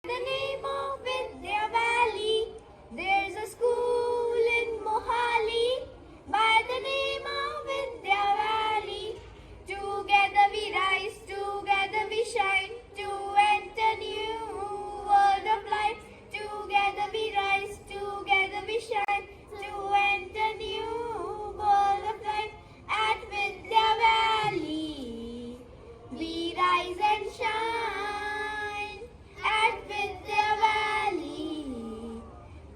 the name of Vidya Valley, there's a school in Mohali. By the name of Vidya Valley, together we rise, together we shine, to enter new world of life. Together we rise, together we shine, to enter new world of life. At Vidya Valley, we rise and shine. At Vidya Valley,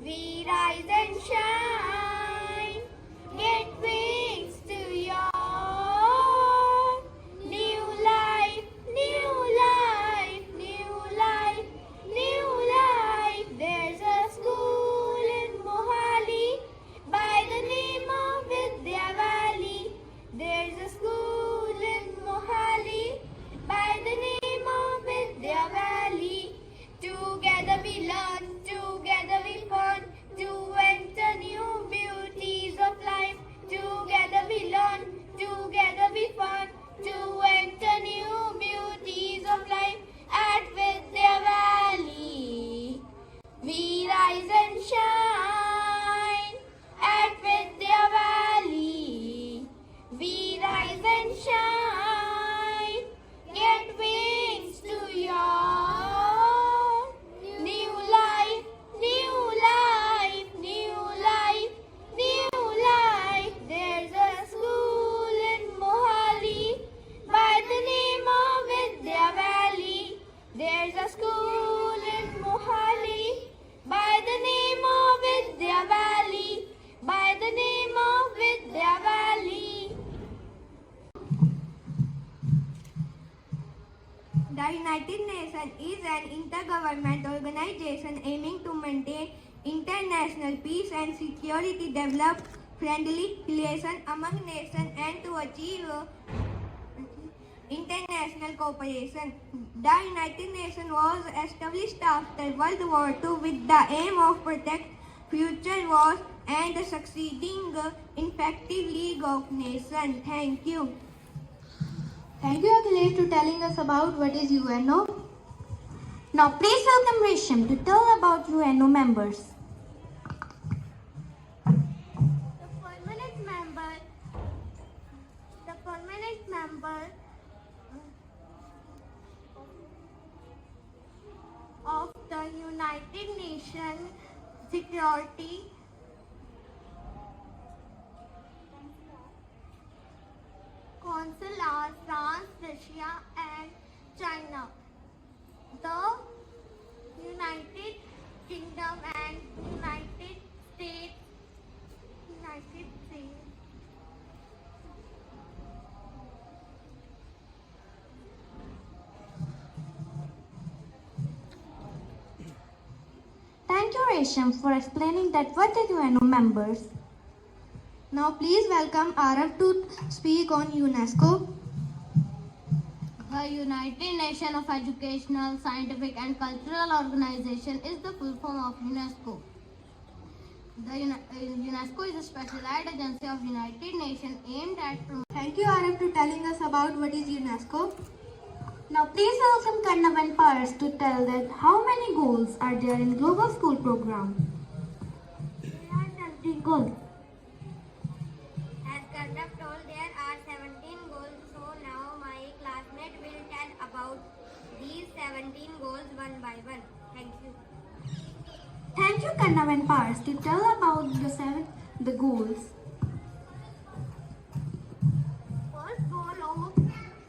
we rise and shine. Get wings to your new life, new life, new life, new life. There's a school in Mohali by the name of Vidya Valley. There's a school in Mohali by the name of Vidya Valley. Together we learn, together we fun, to enter new beauties of life. Together we learn, together we fun, to enter new beauties of life. At Vidya Valley, we rise and shine. At Vidya Valley, we rise and shine. Get wings to your new life, new life, new life, new life. There's a school in Mohali by the name of Vidya Valley. There's a school in Mohali by the name of Vidya Valley. By the name of Vidya Valley. The United Nations is an intergovernmental organization aiming to maintain international peace and security, develop friendly relations among nations, and to achieve international cooperation. The United Nations was established after World War II with the aim of protect future wars and succeeding effective League of Nations. Thank you. Thank you, Akhilesh, for telling us about what is UNO. Now, please welcome Resham to tell about UNO members. The permanent member of the United Nations Security Council are France, Russia, and China. The United Kingdom and United States. Thank you, Resham, for explaining that what are UNO members. Now, please welcome Arav to speak on UNESCO. The United Nations of Educational, Scientific and Cultural Organization is the full form of UNESCO. UNESCO is a specialized agency of United Nations aimed at promoting. Thank you, Arav, for telling us about what is UNESCO. Now, please welcome Karnav and Pars to tell that how many goals are there in Global School Program. There are 17 goals. As Karnav told, there are 17 goals. So now my classmate will tell about these 17 goals one by one. Thank you. Thank you, Karnav and Pars, to tell about the goals. First goal of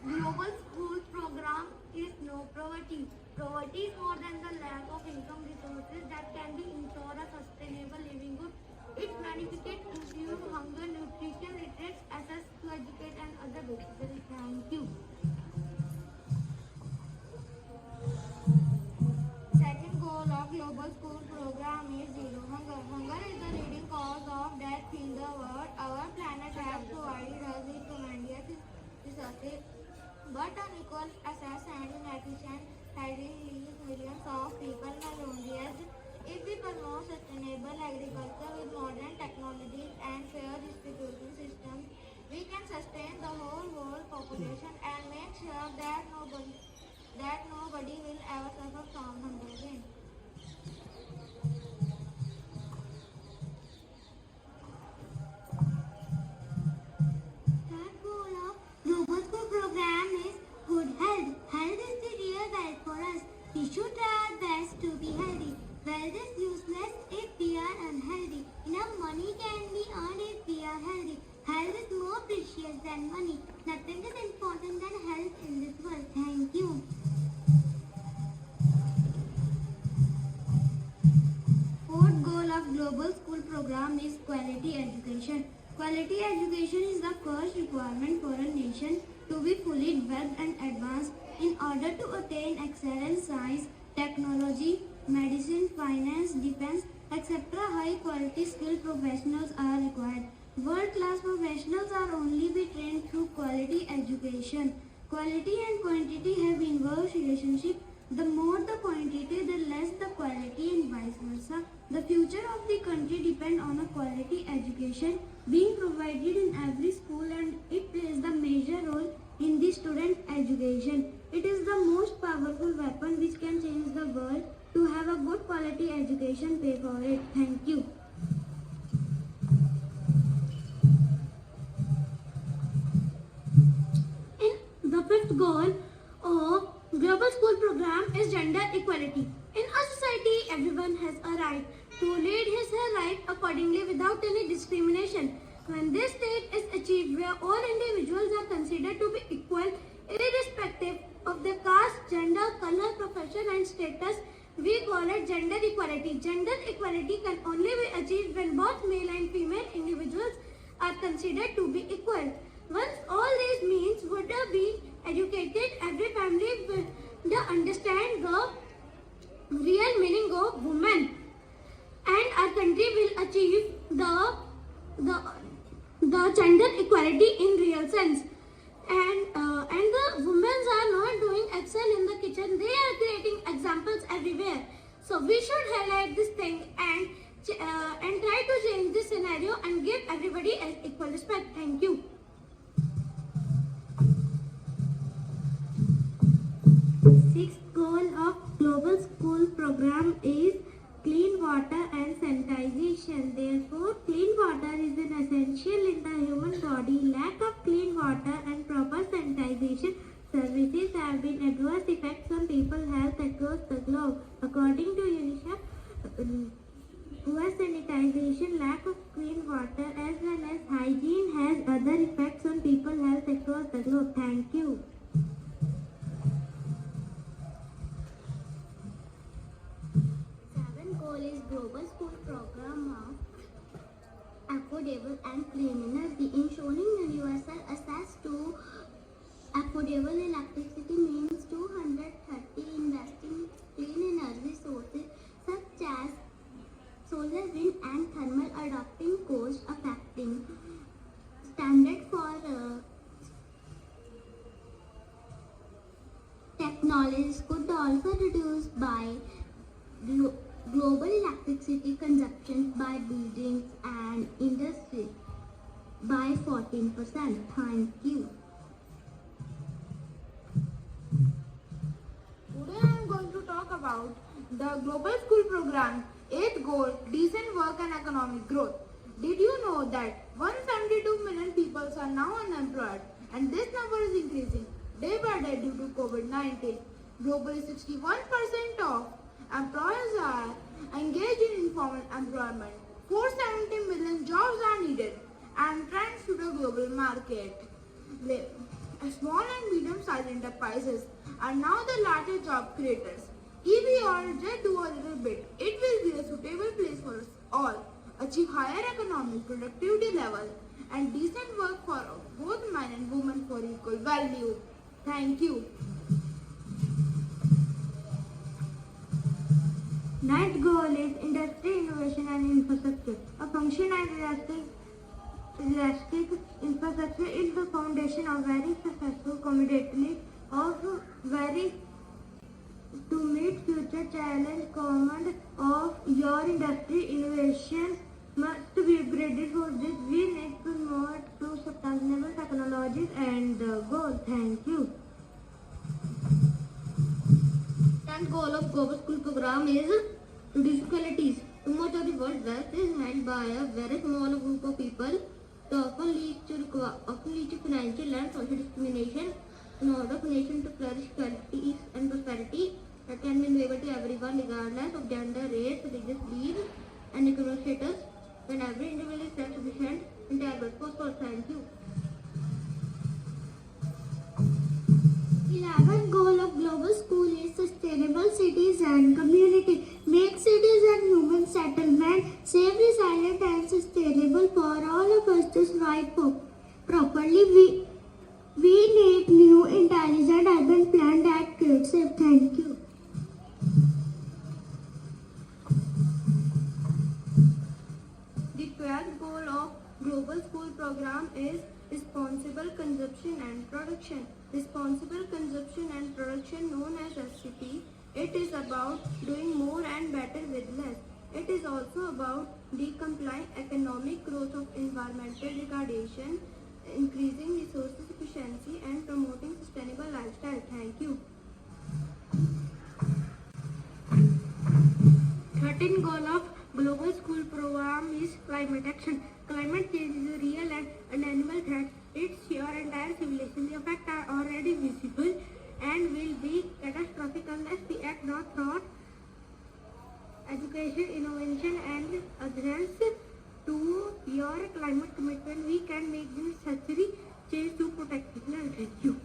Global School Program is no poverty. Poverty is more than the lack of income resources that can be ensure a sustainable livelihood. Its benefits include hunger, nutrition, literacy, access to educate and other benefits. Thank you. Second goal of Global School Program is zero hunger. Hunger is the leading cause of death in the world. Our planet has provided us with tremendous resources, but unequal access and inefficient handling leaves millions of people malnourished. If we promote sustainable agriculture with modern technologies and fair distribution systems, we can sustain the whole world population and make sure that nobody will ever suffer from hunger again. Quality education is the first requirement for a nation to be fully developed and advanced. In order to attain excellence in science, technology, medicine, finance, defense, etc., high quality skilled professionals are required. World-class professionals are only be trained through quality education. Quality and quantity have inverse relationship. The more the quantity, the less the quality, and vice versa. The future of the country depends on a quality education being provided in every school, and it plays the major role in the student education. It is the most powerful weapon which can change the world. To have a good quality education, pay for it. Thank you. The fifth goal of Global School Program is gender equality. In our society, everyone has a right to lead his or her life accordingly without any discrimination. When this state is achieved, where all individuals are considered to be equal, irrespective of their caste, gender, color, profession, and status, we call it gender equality. Gender equality can only be achieved when both male and female individuals are considered to be equal. Once all these means would be educated, every family will understand the real meaning of woman, and our country will achieve the gender equality in real sense. And the women are not doing excel in the kitchen; they are creating examples everywhere. So we should highlight this thing and try to change this scenario and give everybody equal respect. Thank you. Sixth goal of Global School Program is clean water and sanitization. Therefore, clean water is an essential in the human body. Lack of clean water and proper sanitization services have been adverse effects on people's health across the globe. According to UNICEF, poor sanitization, lack of clean water as well as hygiene has other effects on people's health across the globe. Thank you. Is Global School Program of Affordable and Clean Energy. Ensuring universal access to affordable electricity means 230 investing clean energy sources such as solar, wind and thermal, adopting cost affecting standard for technologies could also reduce by global electricity consumption by buildings and industry by 14%. Thank you. Today I am going to talk about the Global School Program 8th goal, decent work and economic growth. Did you know that 172 million people are now unemployed, and this number is increasing day by day due to COVID-19. Globally, 61% of employers are engaged in informal employment. 470 million jobs are needed and trends to the global market. Small and medium-sized enterprises are now the largest job creators. If we all just do a little bit, it will be a suitable place for us all. Achieve higher economic productivity level and decent work for both men and women for equal value. Thank you. Ninth goal is industry, innovation and infrastructure. A function and elastic infrastructure is the foundation of very successful commodity of very to meet future challenge command of your industry. Innovation must be upgraded. For this we need to move to sustainable technologies and goal. Thank you. 10th goal of Global School Program is reduce inequalities. Too much of the world's wealth is held by a very small group of people. It often leads to financial and social discrimination. In order for nation to flourish, equality and prosperity that can be available to everyone regardless of gender, race, religious belief and economic status, when every individual is self-sufficient and able for. Thank you. 11th goal of Global School is sustainable cities and community. Make cities and human settlement safe, resilient, and sustainable for all of us to thrive properly. We need new, intelligent, urban plan that creates safe. Thank you. The 12th goal of Global School Program is responsible consumption and production. Responsible consumption and production, known as SCP, it is about doing more and better with less. It is also about decoupling economic growth of environmental degradation, increasing resources efficiency, and promoting sustainable lifestyle. Thank you. 13th goal of Global School Program is climate action. Climate change is a real and undeniable threat. Its sheer entire civilization effects are already visible and will be catastrophic unless we act now through education, innovation, and adherence to your climate commitment. We can make the necessary change to protect people. Thank you.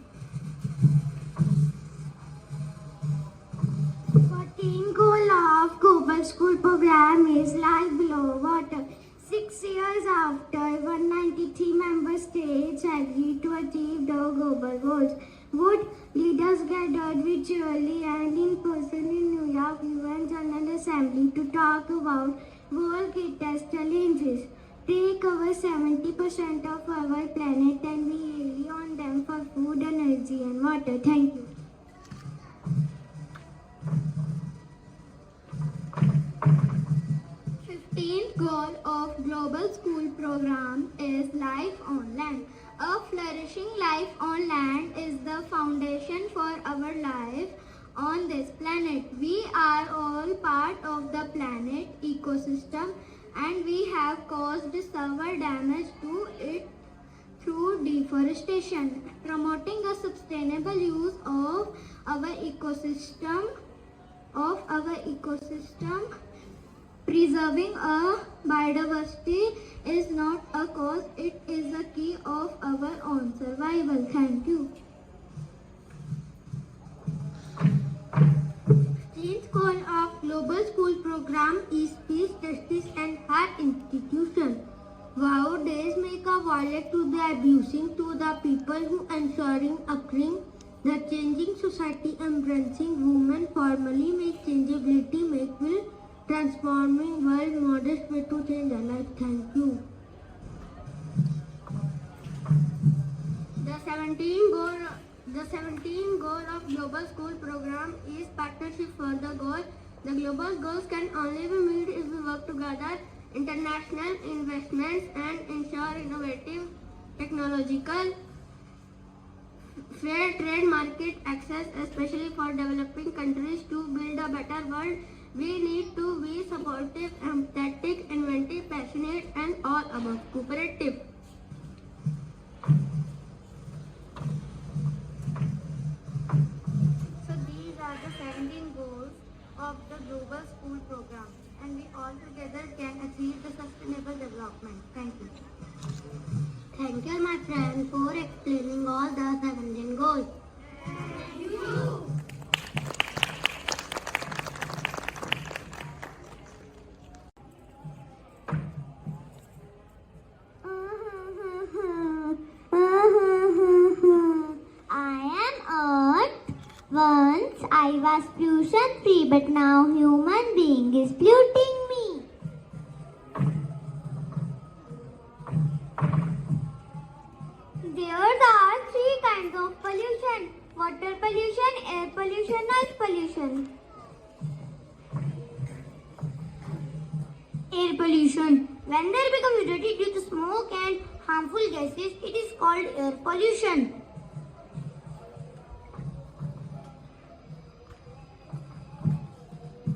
14th goal of Global School Program is life below water. 6 years after 193 member states agreed to achieve the global goals, would leaders gathered virtually and in person in New York UN General Assembly to talk about world greatest challenges. Take over 70% of our planet and we rely on them for food, energy and water. Thank you. Goal of Global School Program is Life on Land. A flourishing life on land is the foundation for our life on this planet. We are all part of the planet ecosystem and we have caused severe damage to it through deforestation. Promoting a sustainable use of our ecosystem, preserving a biodiversity is not a cause, it is the key of our own survival. Thank you. 15th goal of Global School Program is Peace, Justice and Higher Institution. Wow, days make a wallet to the abusing, to the people who ensuring occurring, the changing society embracing women formally make changeability, make will transforming world modest way to change our life. Thank you. The 17th goal of Global School Program is partnership for the goal. The global goals can only be met if we work together. International investments and ensure innovative technological fair trade market access, especially for developing countries to build a better world. We need to be supportive, empathetic, inventive, passionate, and all above cooperative. So these are the 17 goals of the Global School Program, and we all together can achieve the sustainable development. Thank you. Thank you, my friend, for explaining all the 17 goals. Thank you. Once I was pollution free, but now human being is polluting me. There are 3 kinds of pollution: water pollution, air pollution, noise pollution. Air pollution. When there becomes dirty due to smoke and harmful gases, it is called air pollution.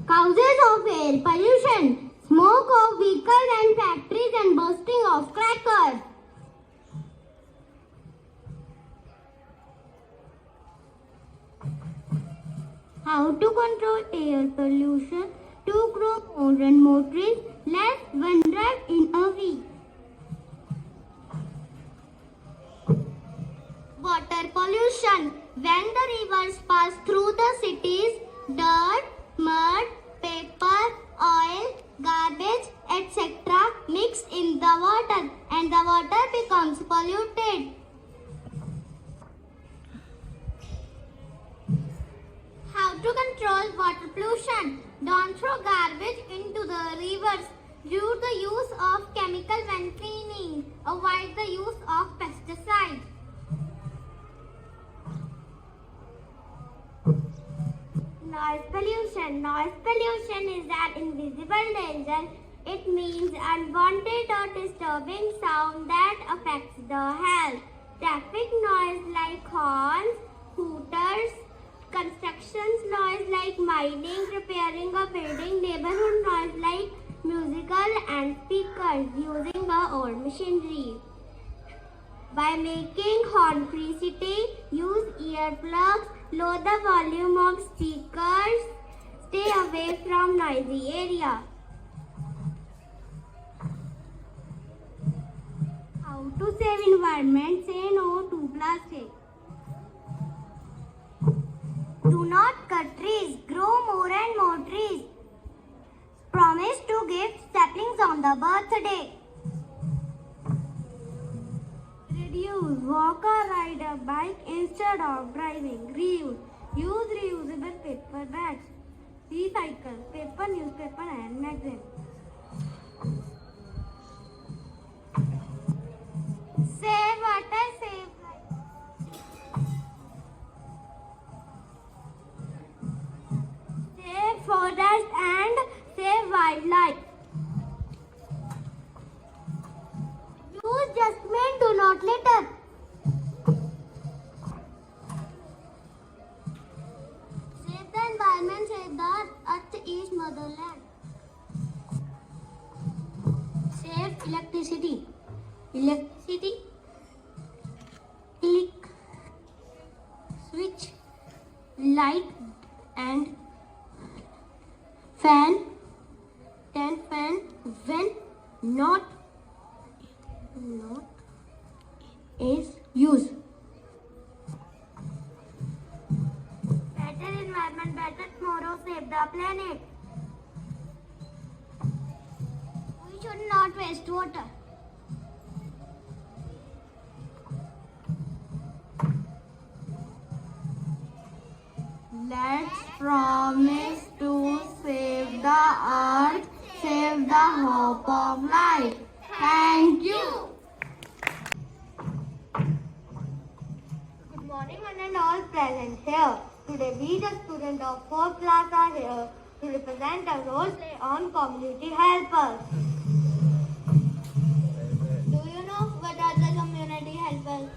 Causes of air pollution: smoke of vehicles and factories and bursting of crackers. How to control air pollution? To grow more and more trees, less one drive in a week. Water pollution. When the rivers pass through the cities, dirt, mud, paper, oil, garbage, etc. control water pollution. Don't throw garbage into the rivers. Reduce the use of chemical when cleaning. Avoid the use of pesticides. Noise pollution. Noise pollution is an invisible danger. It means unwanted or disturbing sound that affects the health. Traffic noise like horns, hooters, construction noise like mining, repairing or building, neighborhood noise like musical and speakers using the old machinery. By making horn-free city, use earplugs, lower the volume of speakers, stay away from noisy area. How to save environment? Say no to plastic. Do not cut trees. Grow more and more trees. Promise to give saplings on the birthday. Reduce. Walk or ride a bike instead of driving. Reuse. Use reusable paper bags. Recycle paper, newspaper and magazine. Save water, save life. Save forest and save wildlife. Use dustbin, do not litter. Save the environment, save the earth is motherland. Save electricity. Electricity. Click, switch, light and fan, when not is used. Better environment, better tomorrow, save the planet. We should not waste water. Let's promise to save the earth, save the hope of life. Thank you. Good morning, one and all present here. Today we, the students of 4th class, are here to represent a role play on community helpers. Do you know what are the community helpers?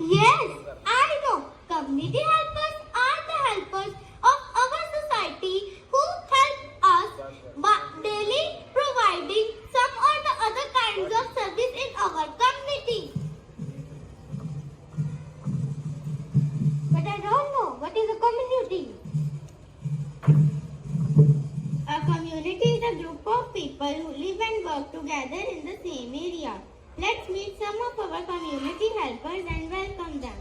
Yes, I know. Community helpers are the helpers of our society who help us by daily providing some or the other kinds of service in our community. But I don't know what is a community. A community is a group of people who live and work together in the same area. Let's meet some of our community helpers and welcome them.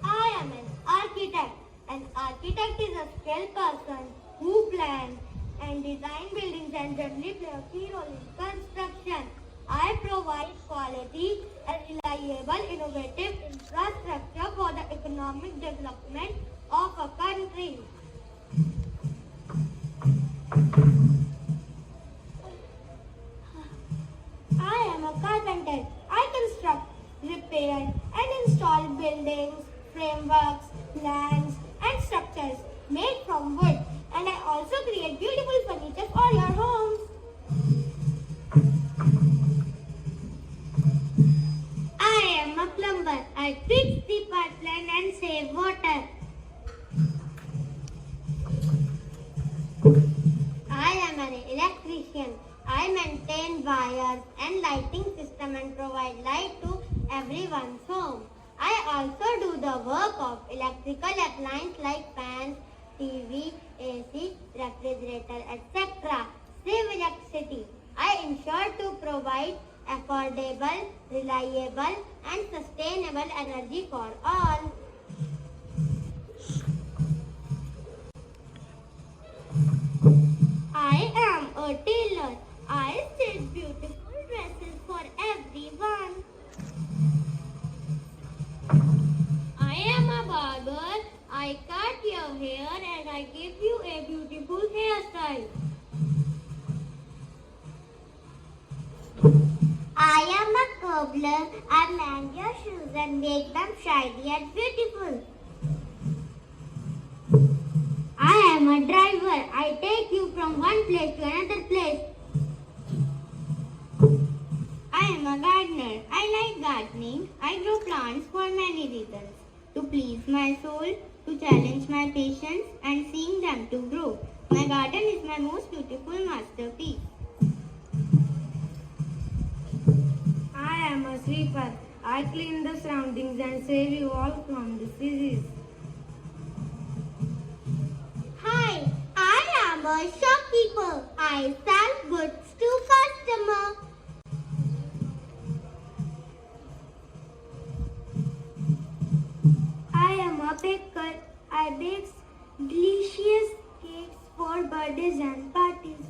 I am an architect. An architect is a skilled person who plans and design buildings and generally play a key role in construction. I provide quality and reliable innovative infrastructure for the economic development of a country. I am a carpenter. I construct, repair and install buildings, frameworks, plans and structures made from wood. And I also create beautiful furniture for your homes. I am a plumber. I fix the pipeline and save water. I am an electrician. I maintain wires and lighting system and provide light to everyone's home. I also do the work of electrical appliances like fans, TV, AC, refrigerator, etc. Save electricity. I ensure to provide affordable, reliable and sustainable energy for all. I am a tailor. I stitch beautiful dresses for everyone. Hi. I am a cobbler. I mend your shoes and make them shiny and beautiful. I am a driver. I take you from one place to another place. I am a gardener. I like gardening. I grow plants for many reasons. To please my soul, to challenge my patience and seeing them to grow. My garden is my most beautiful masterpiece. I am a sweeper. I clean the surroundings and save you all from diseases. Hi, I am a shopkeeper. I sell goods to customers. I am a baker. I bake delicious cakes for birthdays and parties.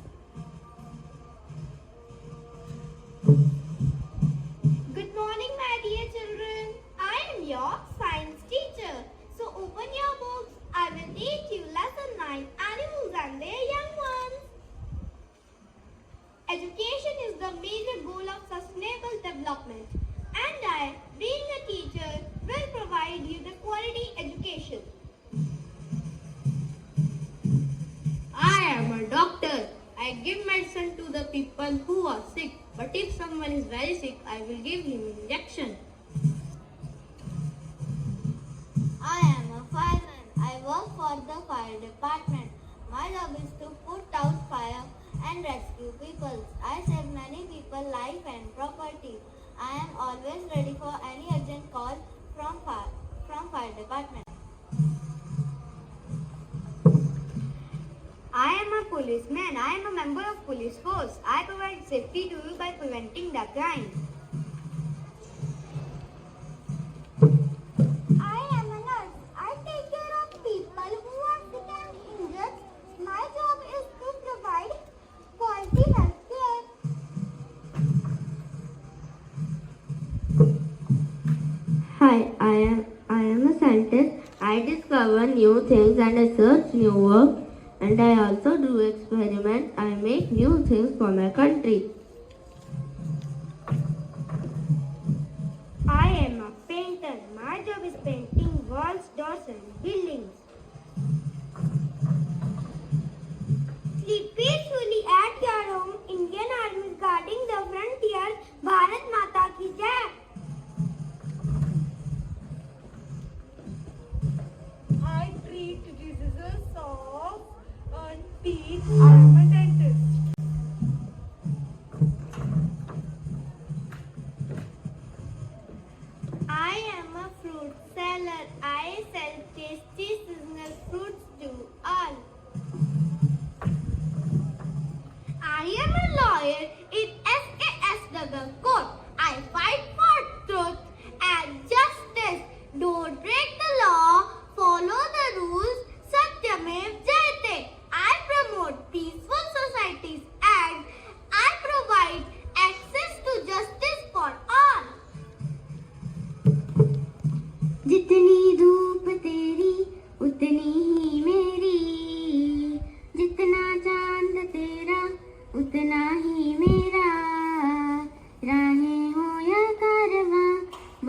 Good morning, my dear children. I am your science teacher. So open your books. I will teach you lesson 9, animals and their young ones. Education is the major goal of sustainable development. And I, being a teacher, will provide you the quality education. I am a doctor. I give medicine to the people who are sick. But if someone is very sick, I will give him injection. I am a fireman. I work for the fire department. My job is to put out fire and rescue people. I save many people life and property. I am always ready for any urgent call from fire department. I am a policeman. I am a member of police force. I provide safety to you by preventing the crime. I am a nurse. I take care of people who are sick and injured. My job is to provide quality health care. Hi, I am a scientist. I discover new things and research new work. And I also do experiments. I make new things for my country. I am a painter. My job is painting walls, doors and buildings. Sleep peacefully at your home. Indian Army is guarding the frontier. Bharat Mata ki jai. I treat diseases of teeth. I am a dentist. I am a fruit seller. I sell tasty seasonal fruits to all. I am a lawyer in SAS court. I fight for truth and justice. Don't break the law. Follow the rules. Satyamev Jayate. I promote peaceful societies and I provide access to justice for all. जितनी धूप तेरी उतनी ही मेरी, जितना चांद तेरा उतना ही मेरा, राहें हो या कारवां,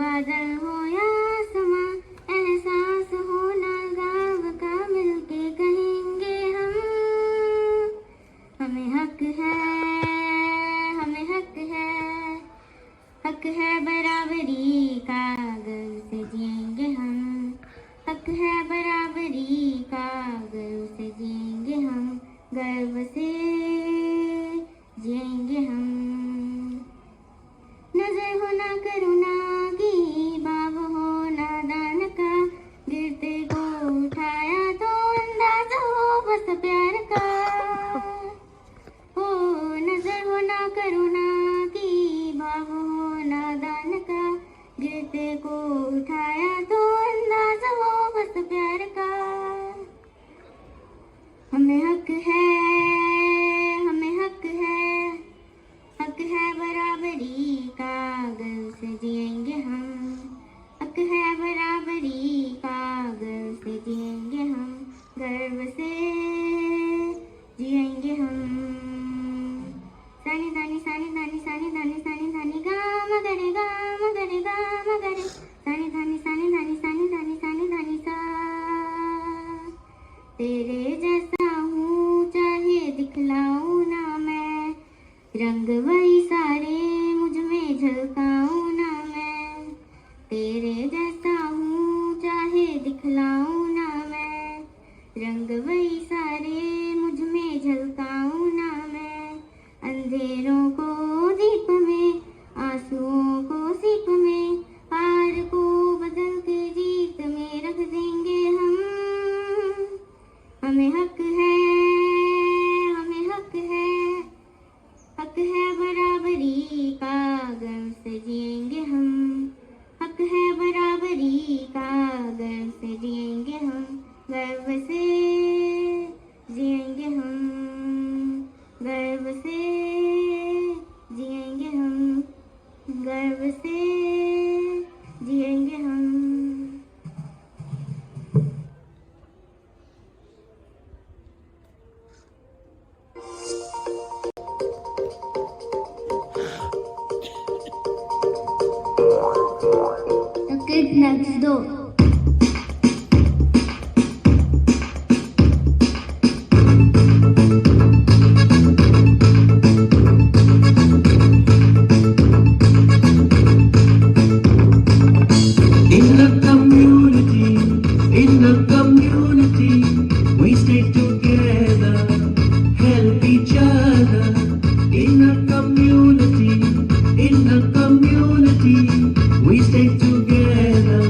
बादल हो या आसमां, एहसास हो ना गाँव का मिलके कहेंगे हम, हमें हक है, हमें हक है, हक है बराबरी का, गर्व से जिएंगे हम, हक है बराबरी का, गर्व से जिएंगे हम, गर्व से जिएंगे हम। नजर हो ना करुणा की, भाव हो ना दान का, गिरते को उठाया तो अंदाज हो बस प्यार का, हो नजर हो ना करुणा की, भाव हो ना दान में झलकाऊं ना मैं, तेरे जैसा हूँ चाहे दिखलाऊं ना मैं, रंग वही सारे मुझ में झलकाऊं ना मैं, अंधेरों को दीप में, आंसुओं को सीप में, हार को बदल के जीत में रख देंगे हम। हमें हक है, हमें हक है बराबरी का, गर्व से जिएंगे हम। हक है बराबरी का, गर्व से जिएंगे हम, गर्व से जिएंगे हम, गर्व से जिएंगे हम, गर्व से जिएंगे हम। The Kid Next Door. In the community, we stay together, help each other. In the community, we stay together,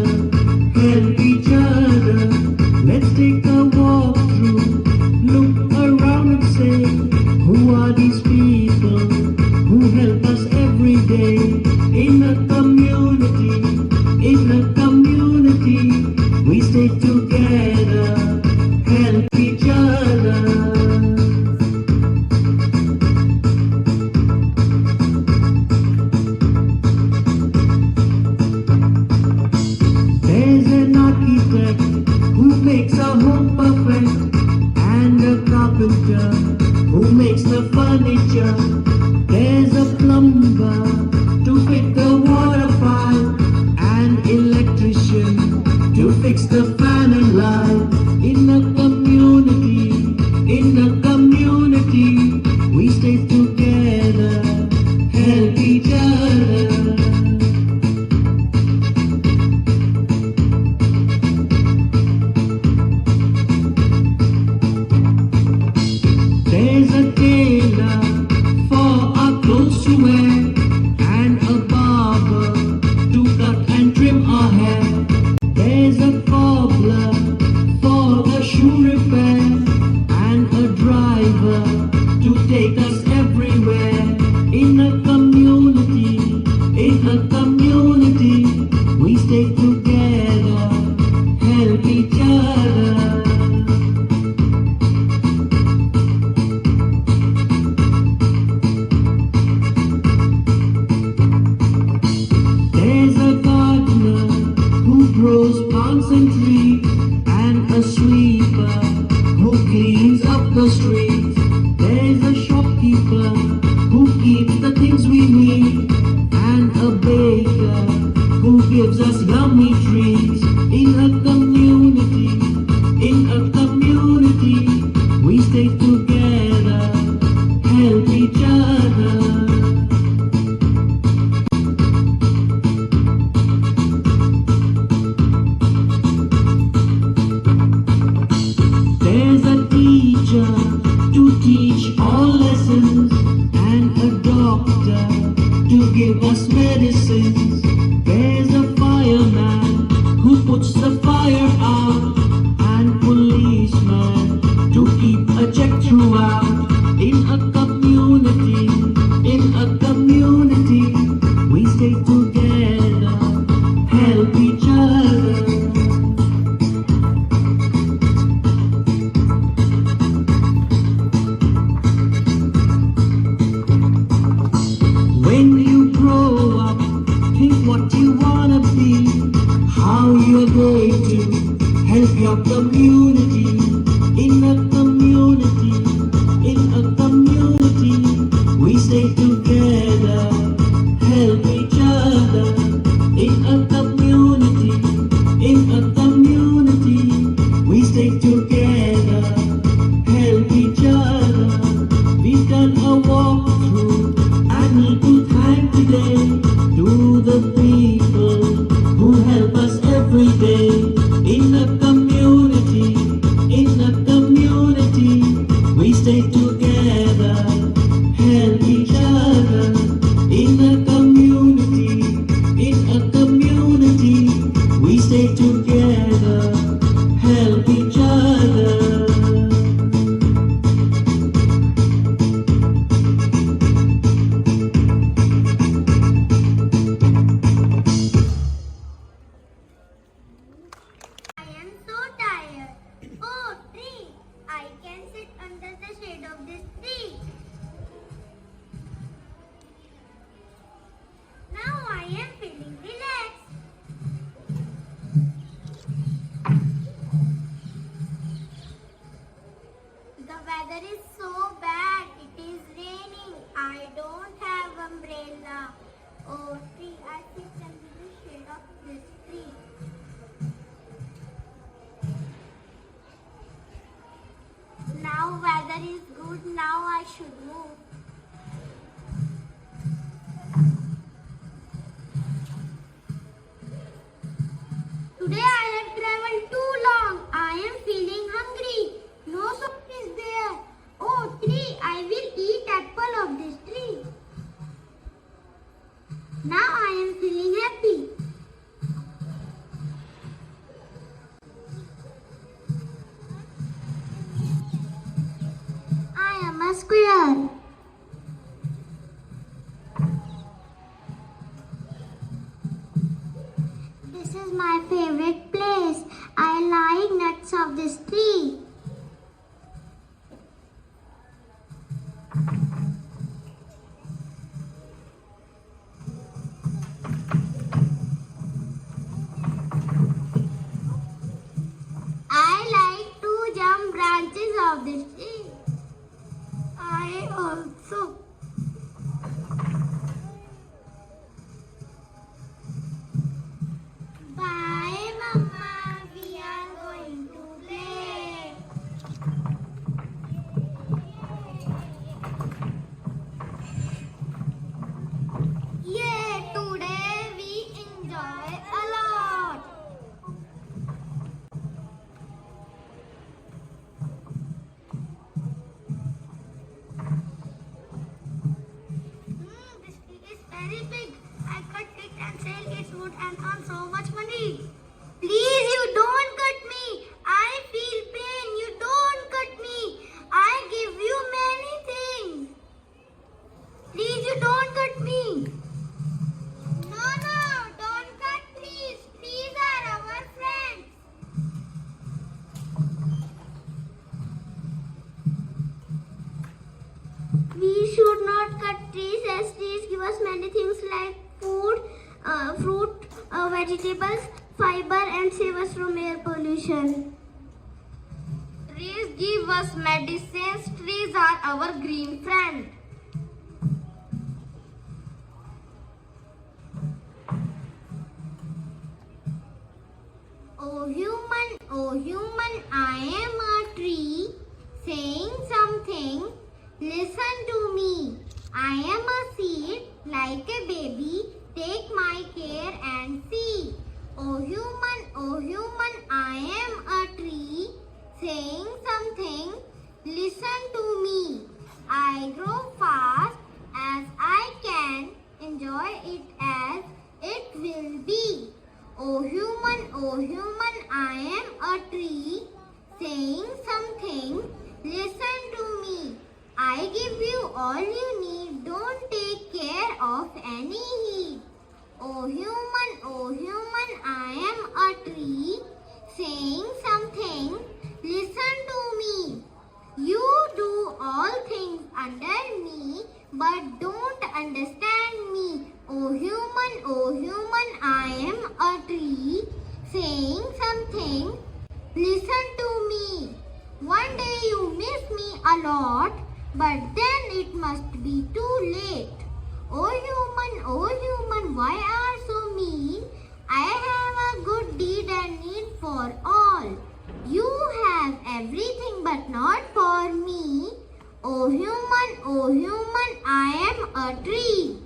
help each other. Let's take a walk through, look around and say, who are these people who help us every day? In the community, we stay together, help each other. There's an architect who makes a home perfect, and a carpenter who makes the furniture. There's a plumber to fit the water pipe, and electrician to fix the fan and light. In the community, we stay together, help each other. There's a tailor for our clothes to wear, and a barber to cut and trim our hair. There's a cobbler for the shoe repair, and a driver to take us everywhere. In a community, we stay together, help each other. There's a gardener who grows plants and trees, and a sweeper who cleans up the streets. There's a shopkeeper who keeps the things we need, and a baker who gives us yummy treats. In a community, we stay together, help each other. There's a teacher to teach all lessons, and a doctor to give us medicines. There's a fireman who puts the fire out, and policeman to keep a check throughout. In a community, we stay together, help each other. When you grow up, think what you wanna be, how you're going to help your community. In a community, we stay together, help each other. In a community, we stay together, help each other. We've done a walkthrough, I need to thank today the people who help us every day. In a community, we stay together, help each other. In a community, we stay together, help each other. I am so tired. Oh, tree, I can sit under the shade of this tree. Now I am feeling relaxed. The weather is so bad. It is raining. I don't have umbrella. Oh, tree, I sit under the shade of this tree. Now weather is good. Now I should move. Today I have traveled too long. I am feeling hungry. No soup is there. Oh tree, I will eat apple of this tree. Now I am feeling happy. I am a squirrel. This is my favorite place. I like nuts of this tree. I like to jump branches of this tree. I also. Bye, Mama. We are going to play. Yeah, today we enjoy a lot. This tree is very big. I cut it and sell its wood and earn so much money. Please, you don't cut me. I feel pain. You don't cut me. I give you many things. Please, you don't cut me. No, don't cut trees. Trees are our friends. We should not cut trees as trees give us many things like food, fruit, vegetables, fiber and save us from air pollution. Trees give us medicines. Trees are our green friend. Oh human, I am a tree saying something. Listen to me. I am a seed like a baby. Take my care and see. Oh human, I am a tree saying something. Listen to me. I grow fast as I can. Enjoy it as it will be. Oh human, I am a tree saying something. Listen to me. I give you all you need. Don't take care of any heat. Oh human, I am a tree saying something. Listen to me. You do all things under me, but don't understand me. Oh human, I am a tree saying something. Listen to me. One day you miss me a lot, but then it must be too late. Oh human, why are so mean? I have a good deed and need for all. You have everything but not for me. Oh human, I am a tree.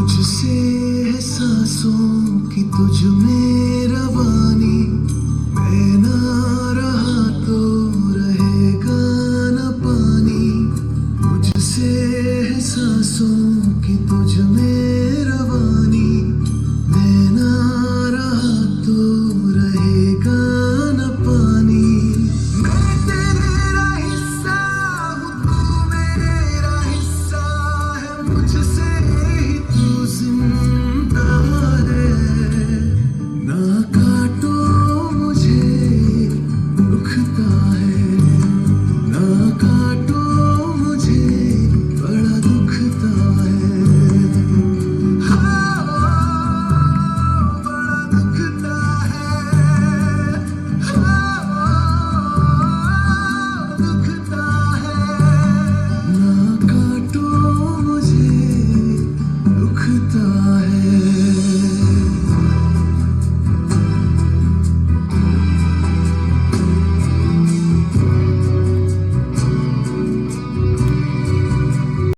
मुझसे है सांसों की तुझ में रवानी, मैं ना रहा तो रहेगा न पानी। मुझसे है सांसों की तुझ में रवानी, मैं ना रहा तो रहेगा न पानी। मैं तेरा हिस्सा हूँ, तू मेरा हिस्सा है, मुझसे ही तू जिंदा है। ना काटो मुझे दुखता है, ना काटो मुझे बड़ा दुखता है। हाँ, बड़ा दुखता है। हाँ, दुखता है। ना काटो मुझे दुखता है।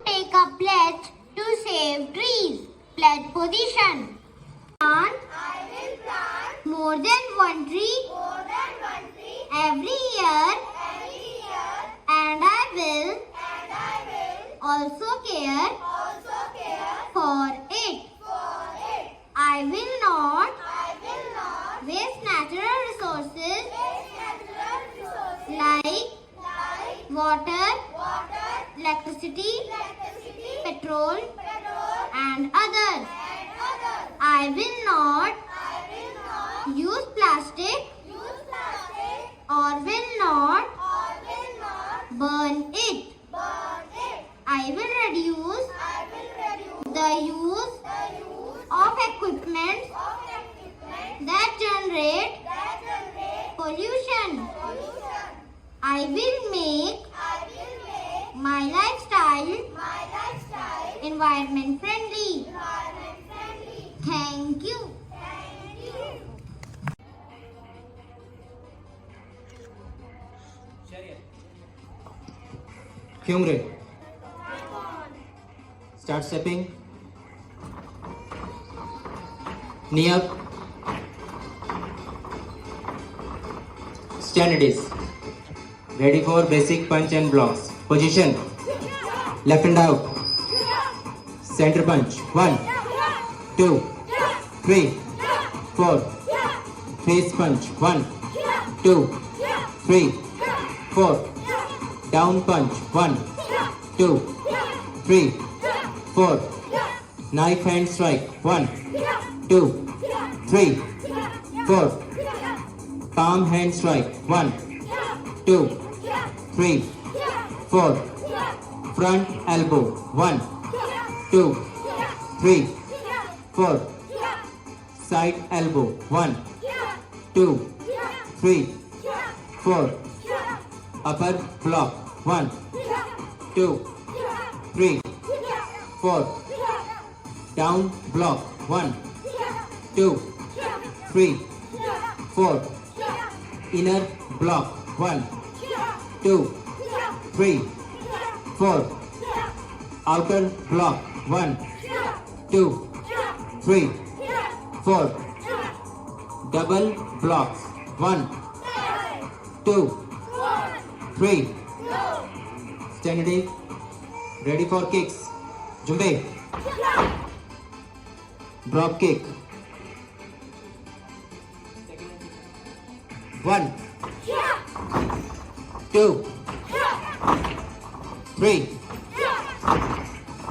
Take a pledge to save trees. Pledge position. Plant. I will plant More than one tree. more than one tree Every year. every year, And I will and I will also care also care for it. for it. I will not I will not waste natural resources waste natural resources like like water, water, electricity, electricity, petrol, petrol, and others. and others. I will not I will not use plastic use plastic or will not or will not burn it. burn it. I will reduce I will reduce the use the use of equipment of equipment that generate that generate pollution. pollution. I will make I will make my lifestyle my lifestyle environment friendly. environment friendly. Thank you. Thank you. Kyungre. Start stepping. Knee up. Stand it is. Ready for basic punch and blocks. Position. Left hand out. Center punch. 1, 2, 3, 4. Face punch. 1, 2, 3, 4. Down punch. 1, 2, 3, 4. Knife hand strike. 1, 2, 3, 4. Palm hand strike. 1, 2, 3, 4. Front elbow. 1, 2, 3, 4. Side elbow. 1, 2, 3, 4. Upper block. 1, 2, 3, 4. Down block. 1, 2, 3, 4. Inner block. 1, 2, 3, 4. Outer block. 1, 2, 3, 4. Double blocks. 1, 2, 3. Stand ready. Ready for kicks. Jumbe. Drop kick. 1, 2, 3.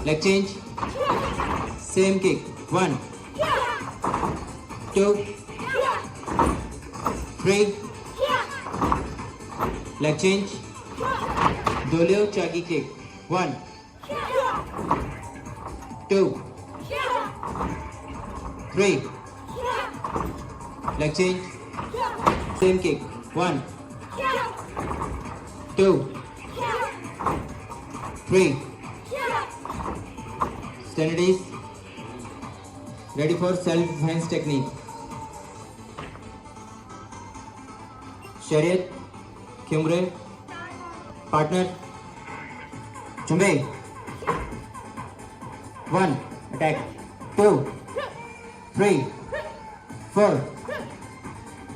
Leg change. Same kick. 1, 2, 3. Leg change. Dolio chagi kick. 1, 2, 3. Leg change. Same kick. 1, 2, 3. Stand at ease. Ready for self-defense technique. Chariot, Kyungre, partner, Chumbe. 1, attack. 2, 3, 4.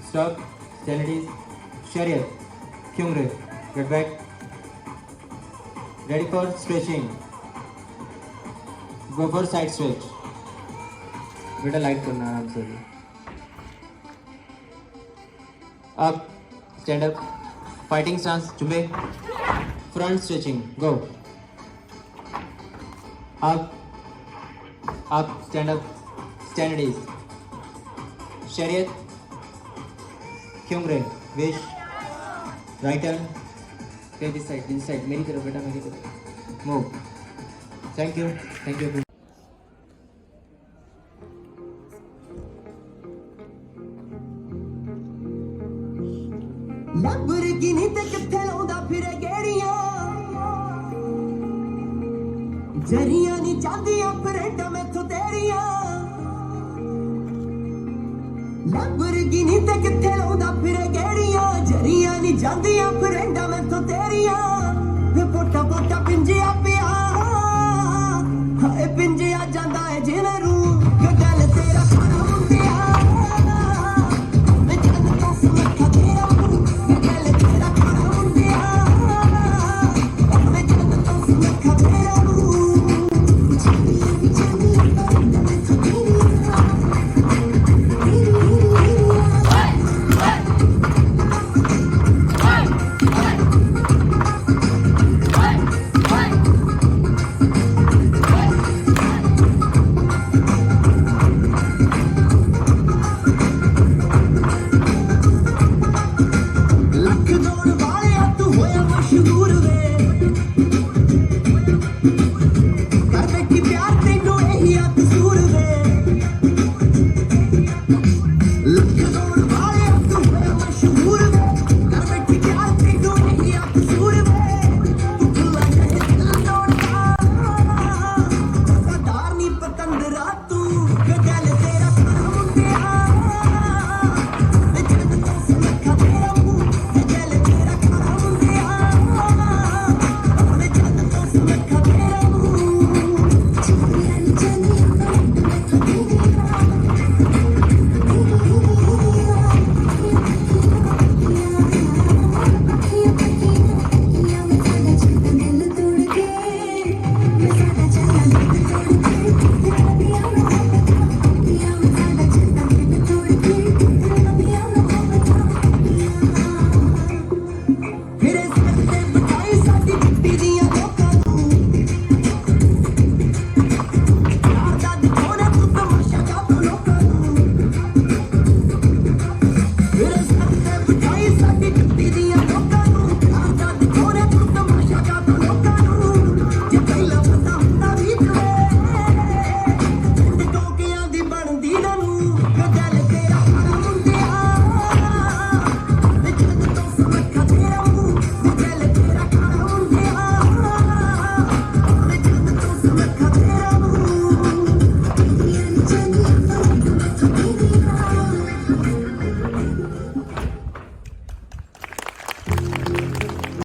Stop. Stand at ease. Chariot. Kyungre. Get back. Ready for stretching. Go for side stretch. बेटा light करना आराम से. Up. Stand up. Fighting stance. Jumbe. Front stretching. Go. Up. Up. Stand up. Stand at ease. Chariot. Kyungre. Wish. Right turn. Play this side. This side. मेरी तरफ बेटा मेरी तरफ. Move. Thank you. Thank you. Lamborghini ते किथे लाउंदा फिरे गेड़ियां जरियां नी चांदियां फ्रेंडां मैथों तेरियां Lamborghini ते किथे लाउंदा फिरे गेड़ियां जरियां नी चांदियां